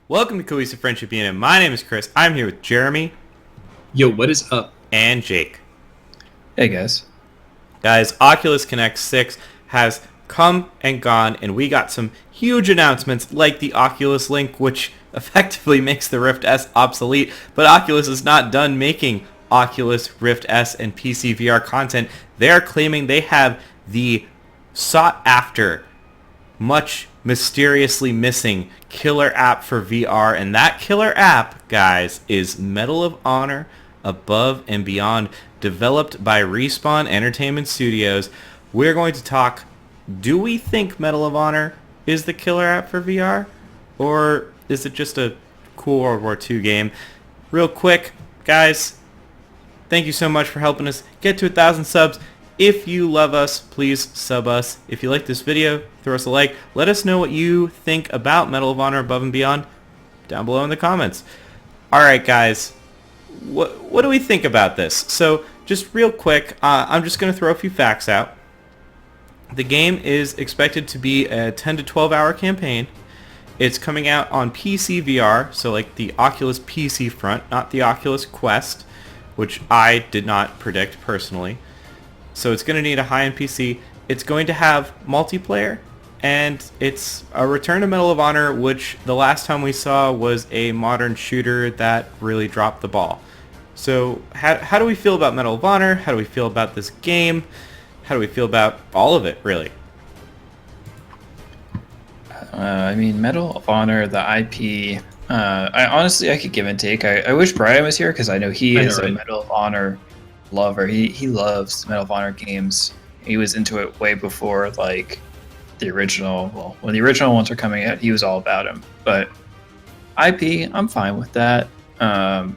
Welcome to Cohesive Friendship Unit. My name is Chris. I'm here with Jeremy Yo, what is up? and Jake. Hey guys. Guys, Oculus Connect 6 has come and gone, and we got some huge announcements like the Oculus Link, which effectively makes the Rift S obsolete, but Oculus is not done making Oculus Rift S and PC VR content. They are claiming they have the sought-after, much mysteriously missing killer app for VR, and that killer app, guys, is Medal of Honor Above and Beyond, developed by Respawn Entertainment Studios. We're going to talk, do we think Medal of Honor is the killer app for VR, or is it just a cool World War II game? Real quick, guys, thank you so much for helping us get to 1,000 subs. If you love us, please sub us. If you like this video, throw us a like. Let us know what you think about Medal of Honor Above and Beyond down below in the comments. Alright guys, what do we think about this? So just real quick, I'm just going to throw a few facts out. The game is expected to be a 10 to 12 hour campaign. It's coming out on PC VR, so like the Oculus PC front, not the Oculus Quest, which I did not predict personally. So it's going to need a high-end PC. It's going to have multiplayer, and it's a return to Medal of Honor, which the last time we saw was a modern shooter that really dropped the ball. So how do we feel about Medal of Honor? How do we feel about this game? How do we feel about all of it, really? Medal of Honor, the IP. I could give and take. I wish Brian was here because I know he is a Medal of Honor lover. He loves Medal of Honor games. He was into it way before like the original. Well, when the original ones were coming out, he was all about him. But IP, I'm fine with that. I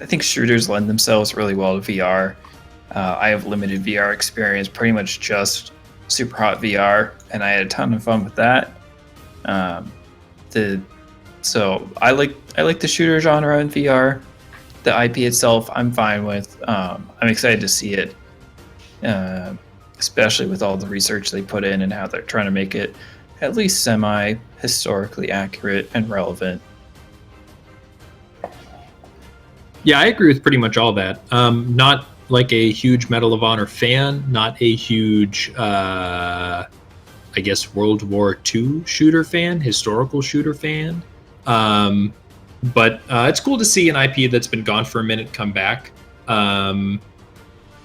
think shooters lend themselves really well to VR. I have limited VR experience, pretty much just Super Hot VR, and I had a ton of fun with that. So I like the shooter genre in VR. The IP itself, I'm fine with. I'm excited to see it, especially with all the research they put in and how they're trying to make it at least semi-historically accurate and relevant. Yeah, I agree with pretty much all that. Not like a huge Medal of Honor fan, not a huge, I guess, World War II shooter fan, historical shooter fan. But it's cool to see an IP that's been gone for a minute come back. I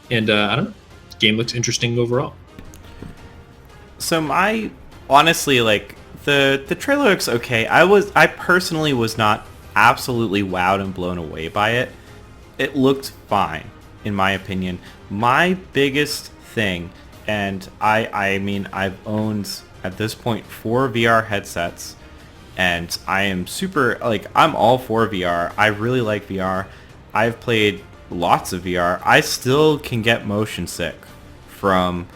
don't know. The game looks interesting overall. So honestly, like, the trailer looks okay. I personally was not absolutely wowed and blown away by it. It looked fine, in my opinion. My biggest thing, and I've owned, at this point, 4 VR headsets, and I am I'm all for VR. I really like VR. I've played lots of VR. I still can get motion sick from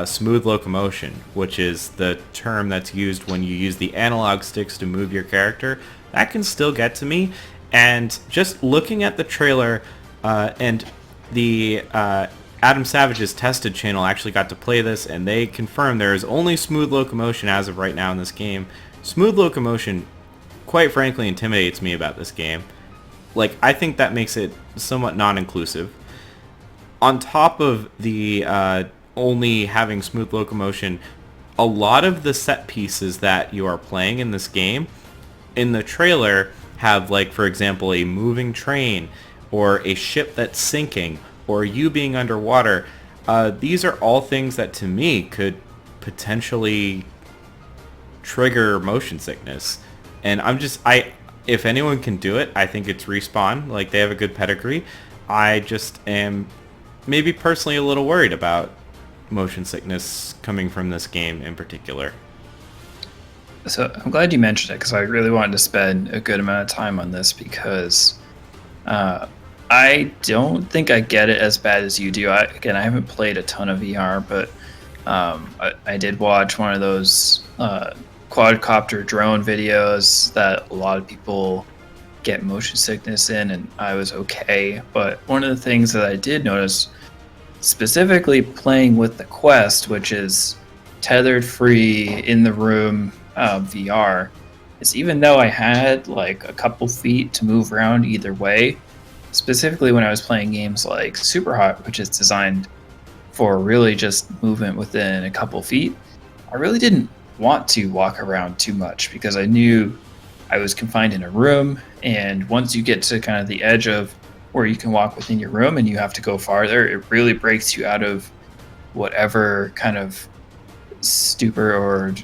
smooth locomotion, which is the term that's used when you use the analog sticks to move your character. That can still get to me. And just looking at the trailer, and the Adam Savage's Tested channel actually got to play this, and they confirmed there is only smooth locomotion as of right now in this game. Smooth locomotion, quite frankly, intimidates me about this game. Like, I think that makes it somewhat non-inclusive. On top of the only having smooth locomotion, a lot of the set pieces that you are playing in this game, in the trailer, have, like, for example, a moving train, or a ship that's sinking, or you being underwater. These are all things that, to me, could potentially trigger motion sickness. And if anyone can do it, I think it's Respawn. Like, they have a good pedigree. I just am maybe personally a little worried about motion sickness coming from this game in particular. So I'm glad you mentioned it because I really wanted to spend a good amount of time on this because I don't think I get it as bad as you do. I haven't played a ton of VR, but I did watch one of those quadcopter drone videos that a lot of people get motion sickness in, and I was okay. But one of the things that I did notice, specifically playing with the Quest, which is tethered free in the room VR, is even though I had like a couple feet to move around either way, specifically when I was playing games like Superhot, which is designed for really just movement within a couple feet, I really didn't want to walk around too much because I knew I was confined in a room. And once you get to kind of the edge of where you can walk within your room and you have to go farther, it really breaks you out of whatever kind of stupor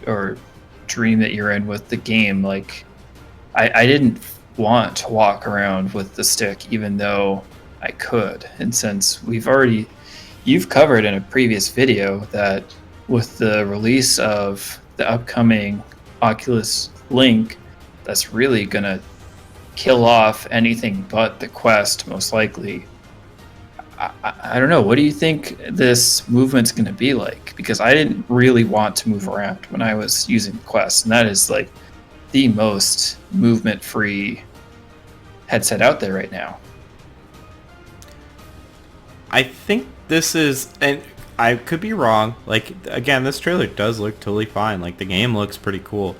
or dream that you're in with the game. Like I didn't want to walk around with the stick even though I could. And since you've covered in a previous video that with the release of the upcoming Oculus Link, that's really gonna kill off anything but the Quest, most likely. I don't know. What do you think this movement's going to be like? Because I didn't really want to move around when I was using the Quest, and that is like the most movement-free headset out there right now. I think this is, and I could be wrong. Like, again, this trailer does look totally fine. Like, the game looks pretty cool.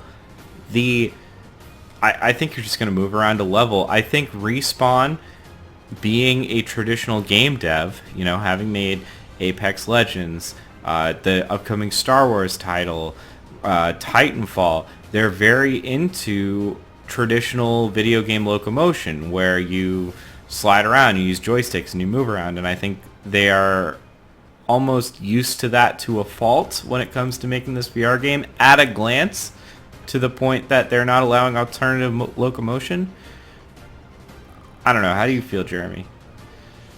I think you're just going to move around a level. I think Respawn, being a traditional game dev, you know, having made Apex Legends, the upcoming Star Wars title, Titanfall, they're very into traditional video game locomotion where you slide around, you use joysticks, and you move around. And I think they are almost used to that to a fault when it comes to making this VR game at a glance, to the point that they're not allowing alternative locomotion. I don't know. How do you feel, Jeremy?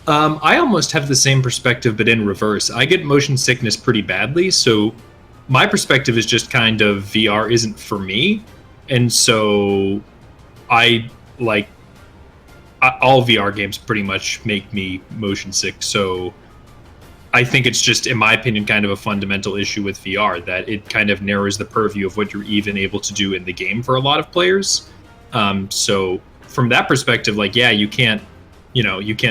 I almost have the same perspective, but in reverse. I get motion sickness pretty badly, so my perspective is just kind of VR isn't for me. And so all VR games pretty much make me motion sick. So I think it's just, in my opinion, kind of a fundamental issue with VR, that it kind of narrows the purview of what you're even able to do in the game for a lot of players. So from that perspective, like, yeah, you can't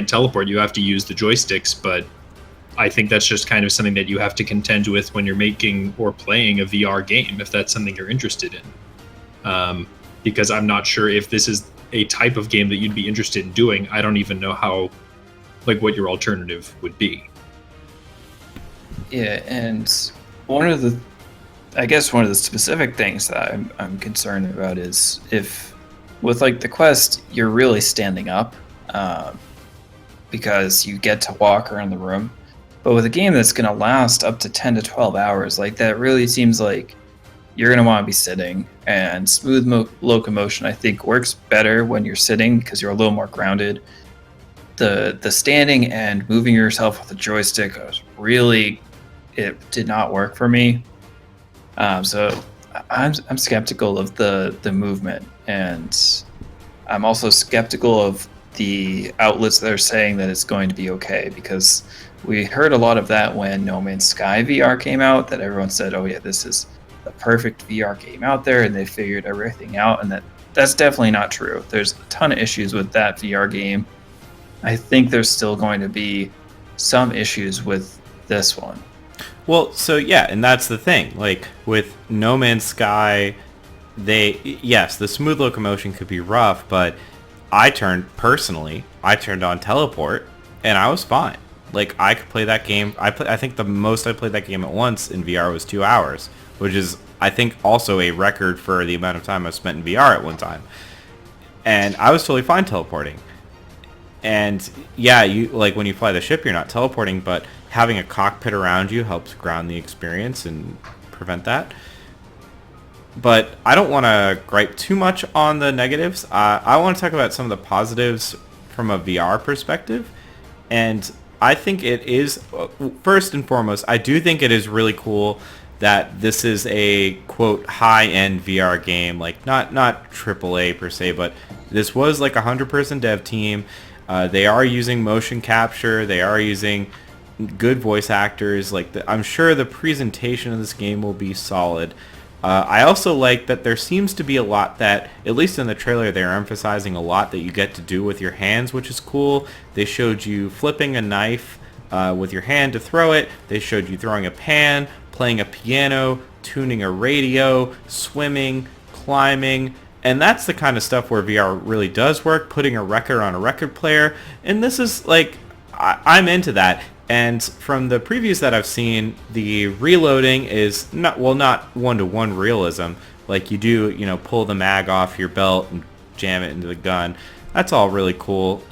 teleport, you have to use the joysticks, but I think that's just kind of something that you have to contend with when you're making or playing a VR game, if that's something you're interested in. Because I'm not sure if this is a type of game that you'd be interested in doing. I don't even know what your alternative would be. Yeah, and one of the specific things that I'm concerned about is if with like the Quest, you're really standing up because you get to walk around the room. But with a game that's going to last up to 10 to 12 hours, like that really seems like you're going to want to be sitting. And smooth locomotion, I think, works better when you're sitting because you're a little more grounded. The standing and moving yourself with a joystick it did not work for me. So I'm skeptical of the movement, and I'm also skeptical of the outlets that are saying that it's going to be okay, because we heard a lot of that when No Man's Sky VR came out, that everyone said, oh yeah, this is the perfect VR game out there, and they figured everything out, and that's definitely not true. There's a ton of issues with that VR game. I think there's still going to be some issues with this one. Well, so yeah, and that's the thing. Like, with No Man's Sky, the smooth locomotion could be rough, but I turned on teleport, and I was fine. Like, I could play that game. I think the most I played that game at once in VR was 2 hours, which is, I think, also a record for the amount of time I've spent in VR at one time. And I was totally fine teleporting. And yeah, you like when you fly the ship, you're not teleporting, but having a cockpit around you helps ground the experience and prevent that. But I don't want to gripe too much on the negatives. I want to talk about some of the positives from a VR perspective. And I think it is, first and foremost, I do think it is really cool that this is a, quote, high-end VR game. Like, not AAA per se, but this was like a 100-person dev team. They are using motion capture. They are using good voice actors. Like, I'm sure the presentation of this game will be solid. I also like that there seems to be a lot that, at least in the trailer, they're emphasizing a lot that you get to do with your hands, which is cool. They showed you flipping a knife with your hand to throw it. They showed you throwing a pan, playing a piano, tuning a radio, swimming, climbing, And that's the kind of stuff where VR really does work, putting a record on a record player. And this is like, I'm into that. And from the previews that I've seen, the reloading is not one-to-one realism. Like you do, pull the mag off your belt and jam it into the gun. That's all really cool.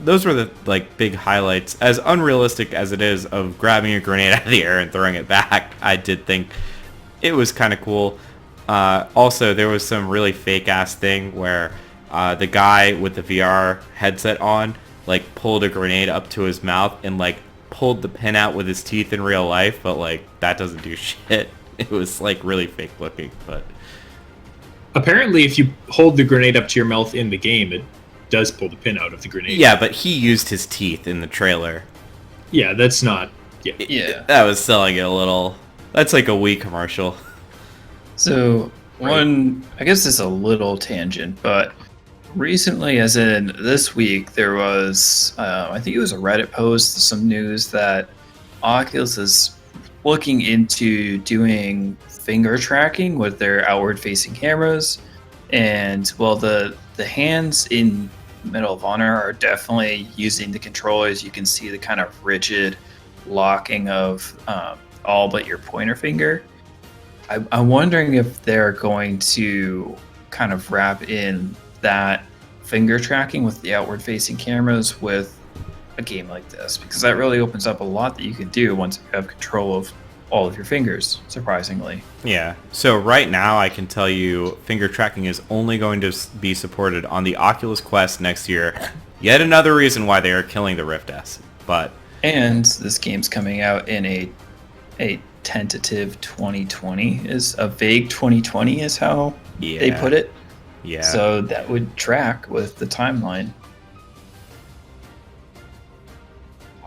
Those were the big highlights. As unrealistic as it is of grabbing a grenade out of the air and throwing it back, I did think it was kind of cool. Also, there was some really fake-ass thing where the guy with the VR headset on, pulled a grenade up to his mouth and, pulled the pin out with his teeth in real life, but, that doesn't do shit. It was, really fake-looking, but... Apparently, if you hold the grenade up to your mouth in the game, it does pull the pin out of the grenade. Yeah, but he used his teeth in the trailer. Yeah, that's not... Yeah. That was selling it a little... That's like a Wii commercial. So, I guess it's a little tangent, but recently, as in this week, there was, I think it was a Reddit post, some news that Oculus is looking into doing finger tracking with their outward-facing cameras. And, well, the hands in Medal of Honor are definitely using the controllers. You can see the kind of rigid locking of all but your pointer finger. I'm wondering if they're going to kind of wrap in that finger tracking with the outward-facing cameras with a game like this, because that really opens up a lot that you can do once you have control of all of your fingers, surprisingly. Yeah. So right now I can tell you finger tracking is only going to be supported on the Oculus Quest next year. Yet another reason why they are killing the Rift S. And this game's coming out in a tentative 2020, is a vague 2020 is how they put it. Yeah. So that would track with the timeline.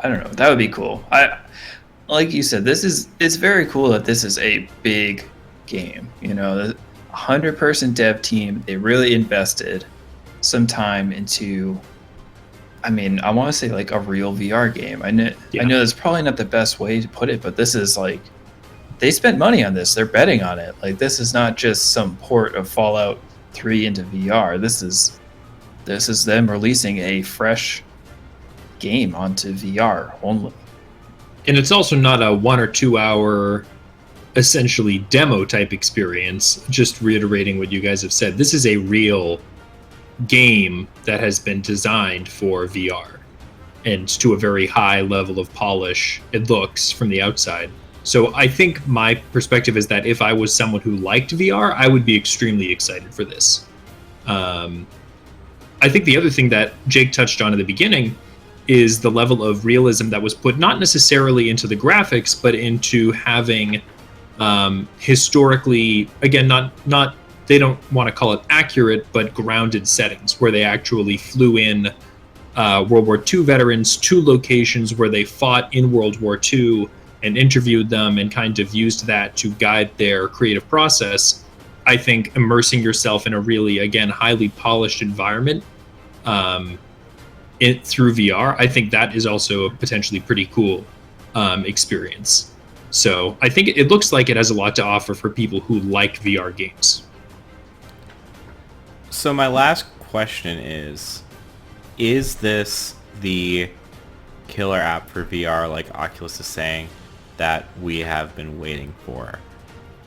I don't know. That would be cool. Like you said, it's very cool that this is a big game. The 100-person dev team, they really invested some time into, I want to say a real VR game. I know that's probably not the best way to put it, but this is they spent money on this. They're betting on it. This is not just some port of Fallout 3 into VR. This is them releasing a fresh game onto VR only. And it's also not a 1 or 2 hour, essentially demo type experience. Just reiterating what you guys have said, this is a real game that has been designed for VR and to a very high level of polish it looks from the outside. So I think my perspective is that if I was someone who liked VR, I would be extremely excited for this. I think the other thing that Jake touched on at the beginning is the level of realism that was put not necessarily into the graphics, but into having historically, again, not they don't want to call it accurate, but grounded settings where they actually flew in World War II veterans to locations where they fought in World War II and interviewed them and kind of used that to guide their creative process. I think immersing yourself in a really, again, highly polished environment through VR, I think that is also a potentially pretty cool experience. So I think it looks like it has a lot to offer for people who like VR games. So my last question is this the killer app for VR like Oculus is saying that we have been waiting for?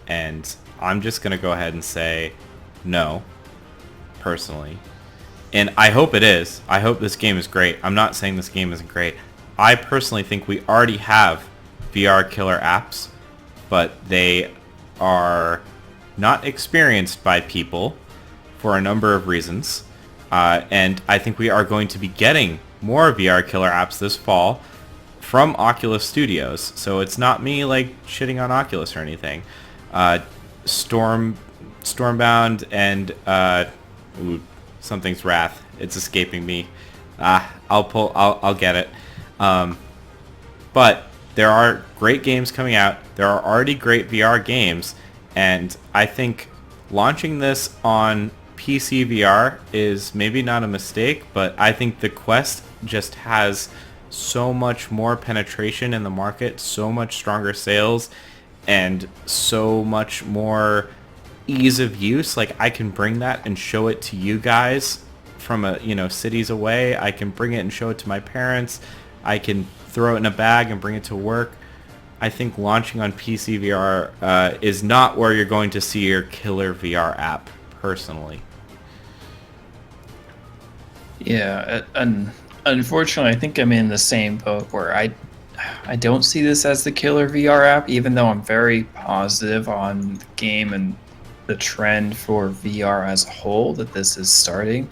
And I'm just going to go ahead and say no, personally. And I hope it is. I hope this game is great. I'm not saying this game isn't great. I personally think we already have VR killer apps, but they are not experienced by people for a number of reasons. And I think we are going to be getting more VR killer apps this fall from Oculus Studios. So it's not me shitting on Oculus or anything. Stormbound and something's Wrath. It's escaping me. I'll get it. But there are great games coming out. There are already great VR games, and I think launching this on PC VR is maybe not a mistake, but I think the Quest just has so much more penetration in the market, so much stronger sales, and so much more ease of use. Like, I can bring that and show it to you guys from cities away. I can bring it and show it to my parents. I can throw it in a bag and bring it to work. I think launching on PC VR is not where you're going to see your killer VR app, personally. Yeah, and unfortunately, I think I'm in the same boat where I don't see this as the killer VR app, even though I'm very positive on the game and the trend for VR as a whole that this is starting.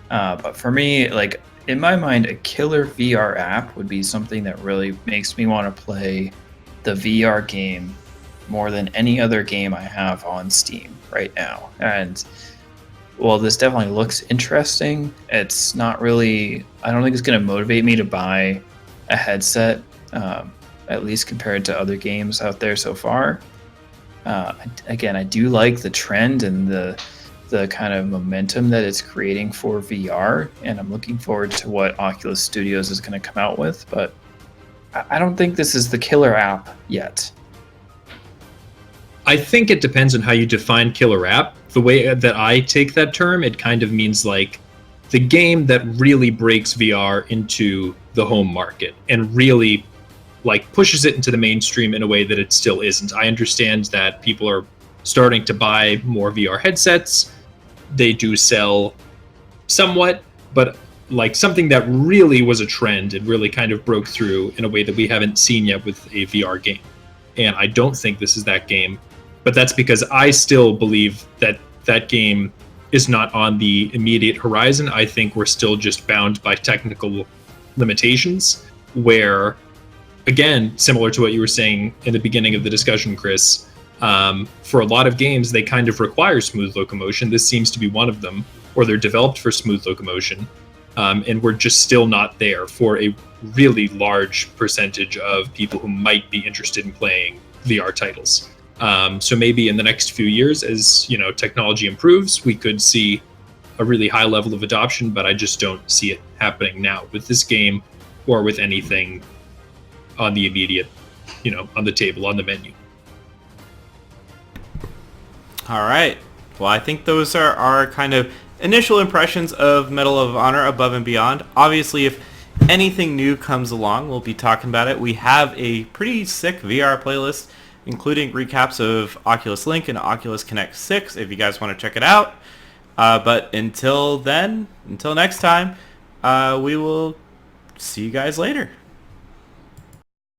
But for me, like, in my mind, a killer VR app would be something that really makes me want to play the VR game more than any other game I have on Steam right now. And well, this definitely looks interesting. It's not really, I don't think it's going to motivate me to buy a headset, at least compared to other games out there so far. Again, I do like the trend and the kind of momentum that it's creating for VR, and I'm looking forward to what Oculus Studios is going to come out with, but I don't think this is the killer app yet. I think it depends on how you define killer app. The way that I take that term, it kind of means like the game that really breaks VR into the home market and really like pushes it into the mainstream in a way that it still isn't. I understand that people are starting to buy more VR headsets. They do sell somewhat, but like something that really was a trend and really kind of broke through in a way that we haven't seen yet with a VR game. And I don't think this is that game, but that's because I still believe that that game is not on the immediate horizon. I think we're still just bound by technical limitations where, again, similar to what you were saying in the beginning of the discussion, Chris, for a lot of games, they kind of require smooth locomotion. This seems to be one of them, or they're developed for smooth locomotion. And we're just still not there for a really large percentage of people who might be interested in playing VR titles. So maybe in the next few years, as technology improves, we could see a really high level of adoption, but I just don't see it happening now with this game or with anything on the immediate, on the table, on the menu. All right. Well, I think those are our kind of initial impressions of Medal of Honor Above and Beyond. Obviously, if anything new comes along, we'll be talking about it. We have a pretty sick VR playlist, including recaps of Oculus Link and Oculus Connect 6, if you guys want to check it out. But until next time, we will see you guys later.